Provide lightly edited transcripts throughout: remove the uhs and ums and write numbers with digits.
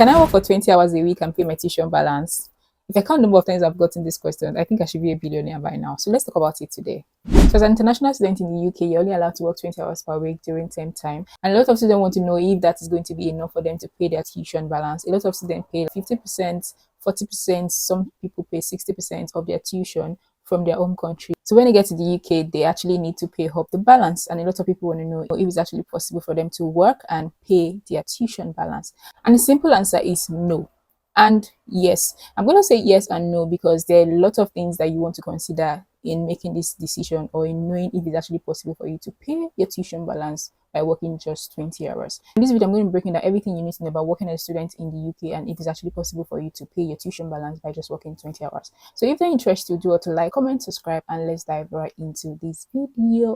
Can I work for 20 hours a week and pay my tuition balance? If I count the number of times I've gotten this question, I think I should be a billionaire by now. So let's talk about it today. So as an international student in the UK, you're only allowed to work 20 hours per week during term time. And a lot of students want to know if that is going to be enough for them to pay their tuition balance. A lot of students pay 50%, 40%, some people pay 60% of their tuition from their home country. So when they get to the UK, they actually need to pay up the balance. And a lot of people want to know if it's actually possible for them to work and pay their tuition balance. And the simple answer is no. And yes, I'm going to say yes and no because there are a lot of things that you want to consider in making this decision or in knowing if it's actually possible for you to pay your tuition balance by working just 20 hours. In this video, I'm going to be breaking down everything you need to know about working as a student in the UK and if it's actually possible for you to pay your tuition balance by just working 20 hours. So if they're interested, do to like, comment, subscribe, and let's dive right into this video.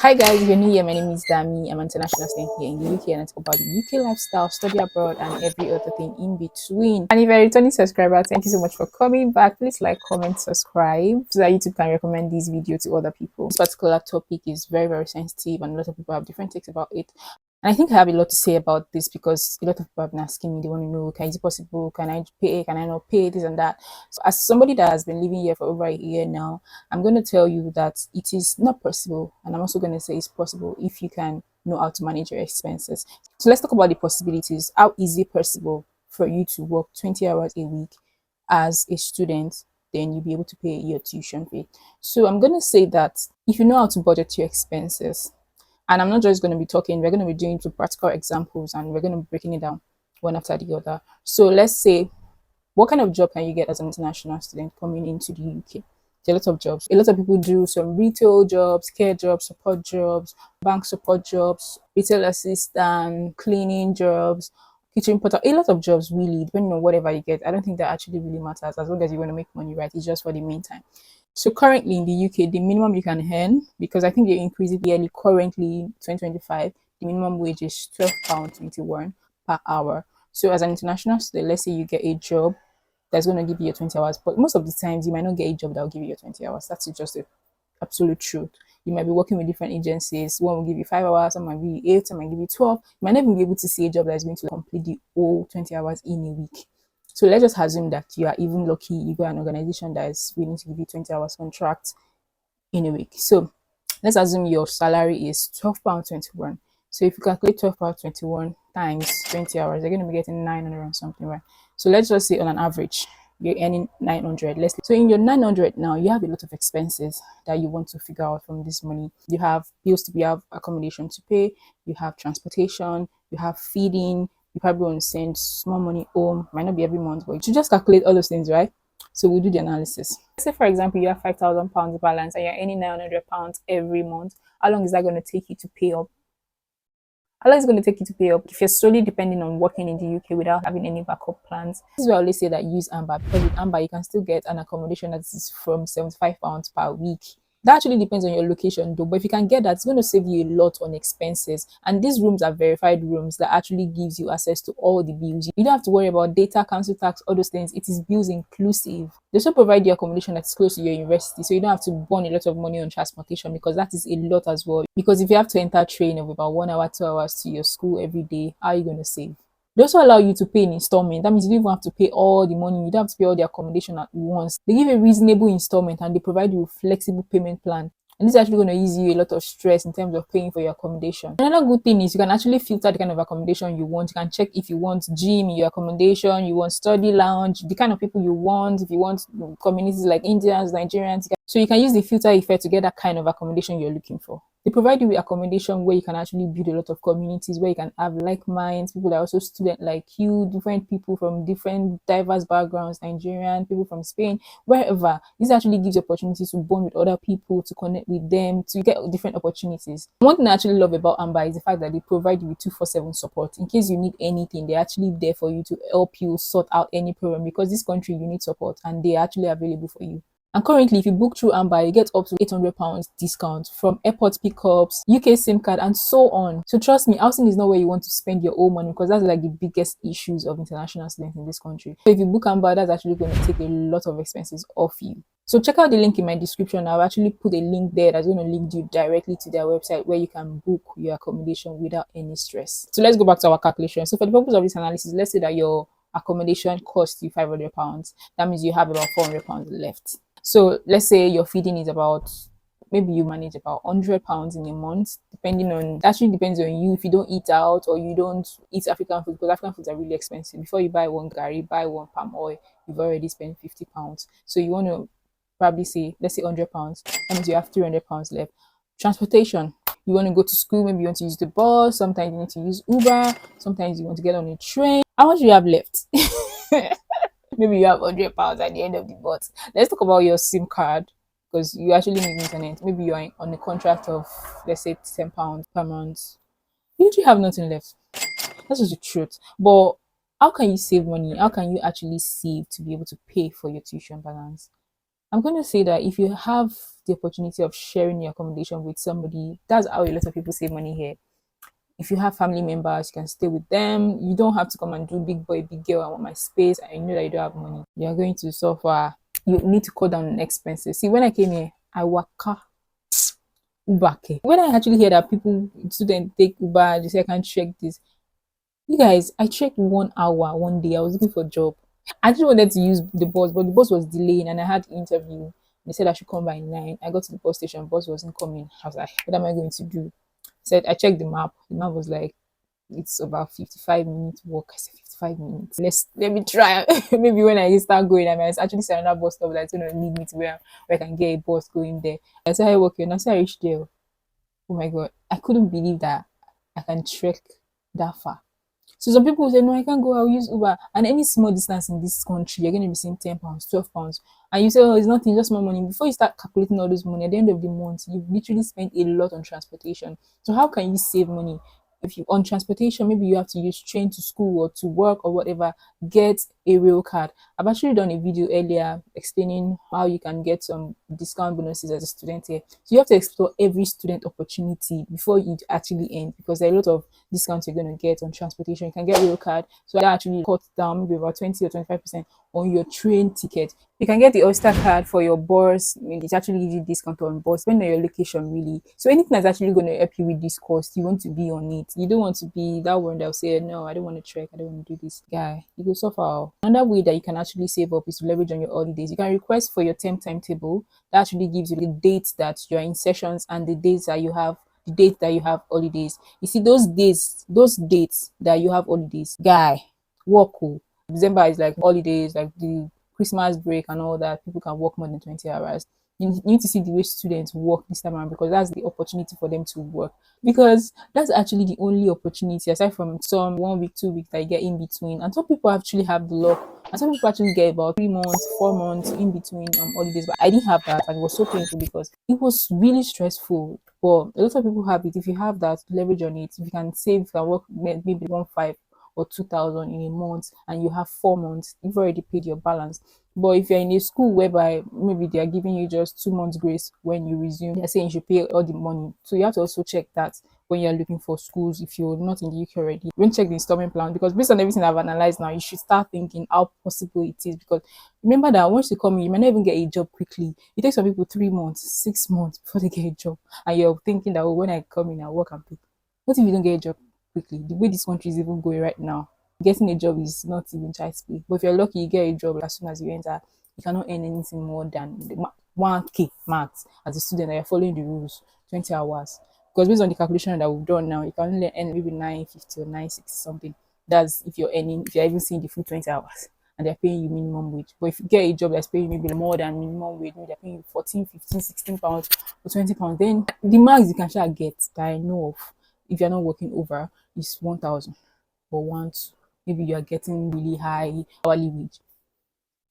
Hi guys, if you're new here, my name is Dami. I'm an international student here in the UK and I talk about the UK lifestyle, study abroad, and every other thing in between. And if you're a returning subscriber, thank you so much for coming back. Please like, comment, subscribe so that YouTube can recommend this video to other people. This particular topic is very, very sensitive and a lot of people have different takes about it. And I think I have a lot to say about this because a lot of people have been asking me, they want to know, is it possible? Can I pay? Can I not pay? This and that. So as somebody that has been living here for over a year now, I'm going to tell you that it is not possible. And I'm also going to say it's possible if you can know how to manage your expenses. So let's talk about the possibilities. How is it possible for you to work 20 hours a week as a student? Then you'll be able to pay your tuition fee. So I'm going to say that if you know how to budget your expenses, and I'm not just going to be talking, we're going to be doing two practical examples and we're going to be breaking it down one after the other. So let's say, what kind of job can you get as an international student coming into the UK? There are a lot of jobs. A lot of people do some retail jobs, care jobs, support jobs, bank support jobs, retail assistant, cleaning jobs, kitchen porter, a lot of jobs really, depending on whatever you get. I don't think that actually really matters as long as you want to make money, right? It's just for the meantime. So currently in the UK, the minimum you can earn, because I think they increase it yearly, currently 2025, the minimum wage is £12.21 per hour. So as an international student, let's say you get a job that's going to give you your 20 hours, but most of the times you might not get a job that will give you your 20 hours. That's just the absolute truth. You might be working with different agencies. One will give you 5 hours, some might give you 8, some might give you 12. You might not even be able to see a job that is going to complete the whole 20 hours in a week. So let's just assume that you are even lucky, you got an organization that is willing to give you 20 hours contract in a week. So let's assume your salary is £12.21. So if you calculate £12.21 times 20 hours, you're going to be getting 900 and something, right? So let's just say on an average, you're earning 900. So in your 900 now, you have a lot of expenses that you want to figure out from this money. You have bills to pay, you have accommodation to pay, you have transportation, you have feeding, you probably want to send small money home, might not be every month, but you should just calculate all those things, right? So we'll do the analysis. Let's say, for example, you have £5,000 balance and you're earning £900 every month. How long is that going to take you to pay up? How long is it going to take you to pay up if you're solely depending on working in the UK without having any backup plans? This is why I always say that use Amber, because with Amber, you can still get an accommodation that is from £75 per week. That actually depends on your location though, but if you can get that, it's going to save you a lot on expenses. And these rooms are verified rooms that actually gives you access to all the bills. You don't have to worry about data, council tax, all those things. It is bills inclusive. They also provide you accommodation that's close to your university, so you don't have to burn a lot of money on transportation because that is a lot as well. Because if you have to enter train of about 1 hour, 2 hours to your school every day, how are you going to save? They also allow you to pay in installment. That means you don't even have to pay all the money. You don't have to pay all the accommodation at once. They give a reasonable installment and they provide you with flexible payment plan. And this is actually going to ease you a lot of stress in terms of paying for your accommodation. Another good thing is you can actually filter the kind of accommodation you want. You can check if you want gym in your accommodation, you want study lounge, the kind of people you want, if you want communities like Indians, Nigerians. So you can use the filter effect to get that kind of accommodation you're looking for. They provide you with accommodation where you can actually build a lot of communities, where you can have like minds, people that are also students like you, different people from different diverse backgrounds, Nigerian, people from Spain, wherever. This actually gives you opportunities to bond with other people, to connect with them, to get different opportunities. One thing I actually love about Amber is the fact that they provide you with 24/7 support. In case you need anything, they're actually there for you to help you sort out any problem, because this country you need support and they're actually available for you. And currently, if you book through Amber, you get up to £800 discount from airport pickups, UK SIM card, and so on. So trust me, housing is not where you want to spend your own money, because that's like the biggest issues of international students in this country. So if you book Amber, that's actually going to take a lot of expenses off you. So check out the link in my description. I've actually put a link there that's going to link you directly to their website where you can book your accommodation without any stress. So let's go back to our calculation. So for the purpose of this analysis, let's say that your accommodation costs you £500. That means you have about £400 left. So let's say your feeding is about, maybe you manage about £100 in a month, depending on, actually depends on you. If you don't eat out or you don't eat African food, because African foods are really expensive. Before you buy one gari, buy one palm oil, you've already spent £50. So you want to probably say, let's say £100. That means you have £300 left. Transportation, you want to go to school, maybe you want to use the bus, sometimes you need to use Uber, sometimes you want to get on a train. How much do you have left? Maybe you have £100 at the end of the month. Let's talk about your SIM card, because you actually need internet. Maybe you're on a contract of, let's say, £10 per month. You actually have nothing left. That's just the truth. But how can you save money? How can you actually save to be able to pay for your tuition balance? I'm going to say that if you have the opportunity of sharing your accommodation with somebody, that's how a lot of people save money here. If you have family members, you can stay with them. You don't have to come and do big boy, big girl, I want my space. I know that you don't have money. You're going to suffer. You need to cut down on expenses. See, when I came here, I waka Uber. When I actually hear that people, students take Uber, they say I can't check this. You guys, I checked 1 hour one day. I was looking for a job. I just wanted to use the bus, but the bus was delaying and I had the interview. They said I should come by 9. I got to the bus station, bus wasn't coming. I was like, what am I going to do? Said I checked the map. The map was like, it's about 55 minutes walk. I said 55 minutes. Let me try. Maybe when I start going, I might actually see another bus stop that's gonna lead me to where I can get a bus going there. I started walking and I said I reached there. Oh my god. I couldn't believe that I can trek that far. So some people say, no, I can't go, I'll use Uber. And any small distance in this country, you're going to be saying £10, £12. And you say, oh, it's nothing, just more money. Before you start calculating all this money, at the end of the month, you've literally spent a lot on transportation. So how can you save money? If you on transportation, maybe you have to use train to school or to work or whatever, get a rail card. I've actually done a video earlier explaining how you can get some discount bonuses as a student here. So you have to explore every student opportunity before you actually end, because there are a lot of discounts you're going to get on transportation. You can get rail card, so that actually cuts down maybe about 20 or 25% on your train ticket. You can get the Oyster card for your bus. I mean, it actually gives you discount on bus, depending on your location, really. So anything that's actually going to help you with this cost, you want to be on it. You don't want to be that one that'll say, no, I don't want to trek, I don't want to do this. Guy, you go suffer. Another way that you can actually save up is to leverage on your holidays. You can request for your term timetable. That actually gives you the dates that you're in sessions and the dates that you have, the date that you have holidays. You see, those dates that you have holidays, guy, work cool. December is like holidays, like the Christmas break and all that. People can work more than 20 hours. You need to see the way students work this time around, because that's the opportunity for them to work. Because that's actually the only opportunity, aside from some 1 week, 2 weeks that you get in between. And some people actually have the luck. And some people actually get about 3 months, 4 months in between holidays. But I didn't have that, and it was so painful because it was really stressful. But a lot of people have it. If you have that, leverage on it. If you can save, you can work maybe 1.5 or 2,000 in a month, and you have 4 months, you've already paid your balance. But if you're in a school whereby maybe they are giving you just 2 months grace when you resume, they're saying you should pay all the money. So you have to also check that when you're looking for schools. If you're not in the UK already, you want to check the installment plan, because based on everything I've analyzed now, you should start thinking how possible it is. Because remember that once you come in, you might not even get a job quickly. It takes some people 3 months, 6 months before they get a job, and you're thinking that, oh, when I come in, I'll work and pay. What if you don't get a job quickly? The way this country is even going right now, getting a job is not even child's play. But if you're lucky, you get a job as soon as you enter. You cannot earn anything more than the 1K max as a student, and you're following the rules, 20 hours. Because based on the calculation that we've done now, you can only earn maybe 950 or 960 something. That's if you're even seeing the full 20 hours and they're paying you minimum wage. But if you get a job that's paying maybe more than minimum wage, maybe they're paying you 14, 15, 16 pounds or 20 pounds, then the max you can shall get that I know of, if you're not working over, is 1,000 or once. Maybe you are getting really high hourly wage.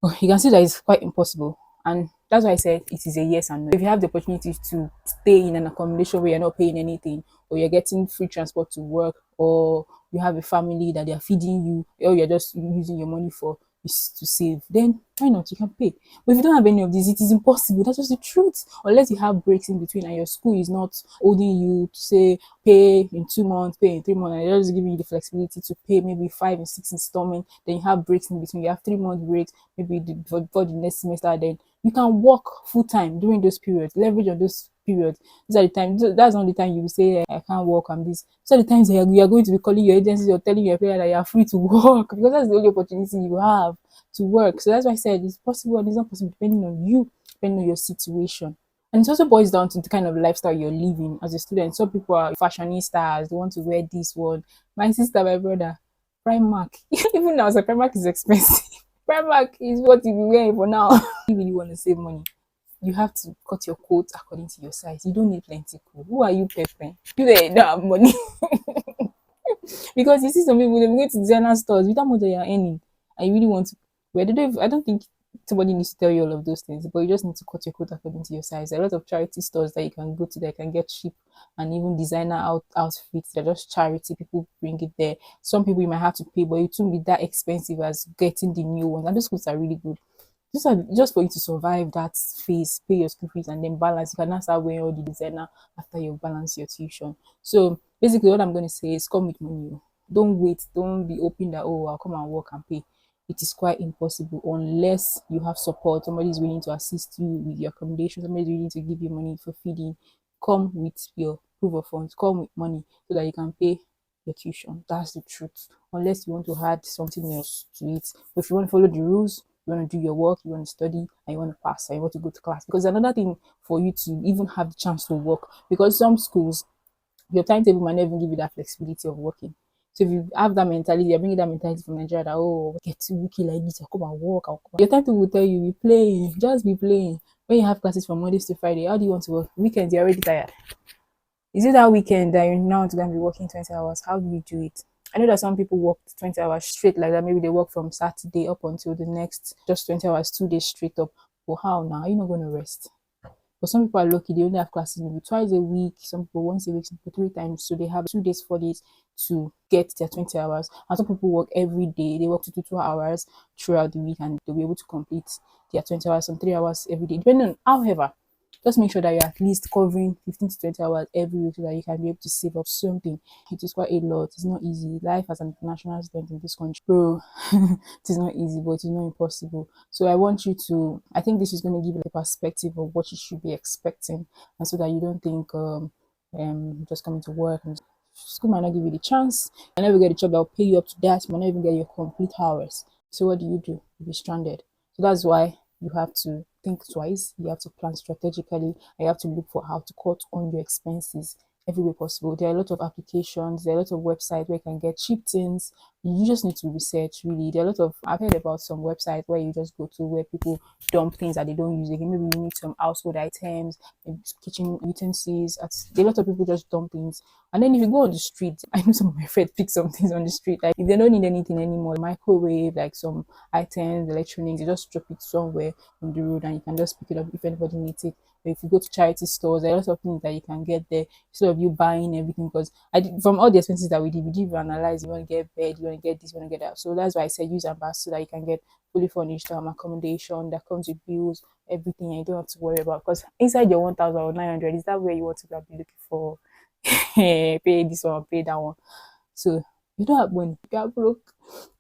But you can see that it's quite impossible. And that's why I said it is a yes and no. If you have the opportunity to stay in an accommodation where you're not paying anything, or you're getting free transport to work, or you have a family that they are feeding you, or you're just using your money for is to save, then why not? You can pay. But if you don't have any of these, it is impossible. That's just the truth. Unless you have breaks in between and your school is not holding you to say pay in 2 months, pay in 3 months, and they're just giving you the flexibility to pay maybe 5 and 6 installments. Then you have breaks in between. You have 3 month breaks, maybe before the next semester. Then you can work full time during those periods. Leverage on those periods. These are the times. That's not the time you will say I can't work and this. These are the times that you are going to be calling your agencies or telling your employer that you are free to work because that's the only opportunity you have to work. So that's why I said it's possible and it's not possible depending on you, depending on your situation. And it also boils down to the kind of lifestyle you're living as a student. Some people are fashionistas, they want to wear this one. My sister, my brother, Primark. Even now, so Primark is expensive. Primark is what you be wearing for now. You really want to save money. You have to cut your coat according to your size. You don't need plenty coat. Who are you peppering? You don't have money. Because you see some people, they go to designer stores without much that you're earning. And you really want to, but I don't think somebody needs to tell you all of those things, but you just need to cut your coat according to your size. There are a lot of charity stores that you can go to that can get cheap and even designer outfits. They're just charity. People bring it there. Some people you might have to pay, but it won't be that expensive as getting the new ones. And those clothes are really good. Just for you to survive that phase, pay your school fees and then balance. You can now start wearing all the designer after you balance your tuition. So basically what I'm going to say is come with money. Don't wait. Don't be hoping that, oh, I'll come and work and pay. It is quite impossible unless you have support. Somebody is willing to assist you with your accommodation. Somebody is willing to give you money for feeding. Come with your proof of funds. Come with money so that you can pay your tuition. That's the truth. Unless you want to add something else to it. But if you want to follow the rules, you want to do your work, you want to study, and you want to pass, and you want to go to class. Because another thing for you to even have the chance to work, because some schools, your timetable might not even give you that flexibility of working. So if you have that mentality, you're bringing that mentality from Nigeria that, oh, get too wiki like this, I'll come and work. Your timetable will tell you, be playing, just be playing. When you have classes from Mondays to Friday, how do you want to work? Weekends, you're already tired. Is it that weekend that you're now going to be working 20 hours? How do you do it? I know that some people work 20 hours straight like that. Maybe they work from Saturday up until the next, just 20 hours, 2 days straight up. But how now? You're not going to rest. But some people are lucky, they only have classes maybe twice a week, some people once a week, some people 3 times. So they have 2 days, 4 days to get their 20 hours. And some people work every day, they work 2 hours throughout the week and they'll be able to complete their 20 hours, some 3 hours every day, depending on, however. Just make sure that you're at least covering 15 to 20 hours every week so that you can be able to save up something. It is quite a lot. It's not easy. Life as an international student in this country, bro, it is not easy, but it is not impossible. So I want you to, I think this is going to give you a perspective of what you should be expecting, and so that you don't think just coming to work and school might not give you the chance. You might never get a job that will pay you up to that. You might not even get your complete hours. So what do? You'll be stranded. So that's why you have to think twice. You have to plan strategically. And you have to look for how to cut on your expenses every way possible. There are a lot of applications, there are a lot of websites where you can get cheap things. You just need to research really. There are a lot of, I've heard about some websites where you just go to where people dump things that they don't use again. Maybe you need some household items, maybe kitchen utensils. There are a lot of people just dump things. And then if you go on the street, I know some of my friends pick some things on the street. Like if they don't need anything anymore, microwave, like some items, electronics, you just drop it somewhere on the road and you can just pick it up if anybody needs it. But if you go to charity stores, there are lots of things that you can get there instead of you buying everything. Because from all the expenses that we did analyze. You want to get bed, you want to get this, you want to get that. So that's why I said use Ambassador so that you can get fully furnished accommodation that comes with bills, everything, and you don't have to worry about. Because inside your 1,900, is that where you want to be looking for? Pay this one, pay that one. So you don't have money, you are broke.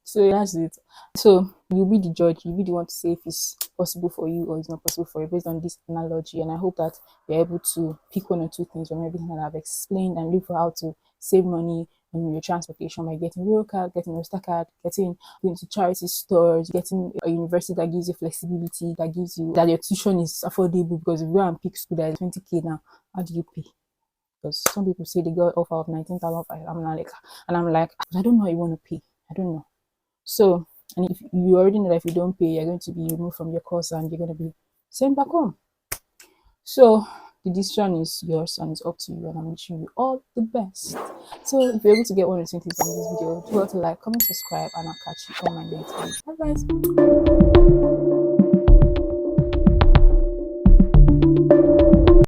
So that's it. So you'll be the judge, you'll be the one to say if it's possible for you or it's not possible for you based on this analogy. And I hope that you're able to pick one or two things from everything that I've explained and look for how to save money on your transportation by getting real card, getting a star card, going to charity stores, getting a university that gives you flexibility, that gives you that your tuition is affordable. Because if you go and pick school that is 20k now, how do you pay? Because some people say they got offer of 19,000. I'm like, I don't know how you want to pay. I don't know. So, and if you already know that if you don't pay, you're going to be removed from your course and you're going to be sent back home. So, the decision is yours and it's up to you, and I'm wishing you all the best. So, if you're able to get one or two things from this video, do well to like, comment, subscribe, and I'll catch you on my next video. Bye, guys.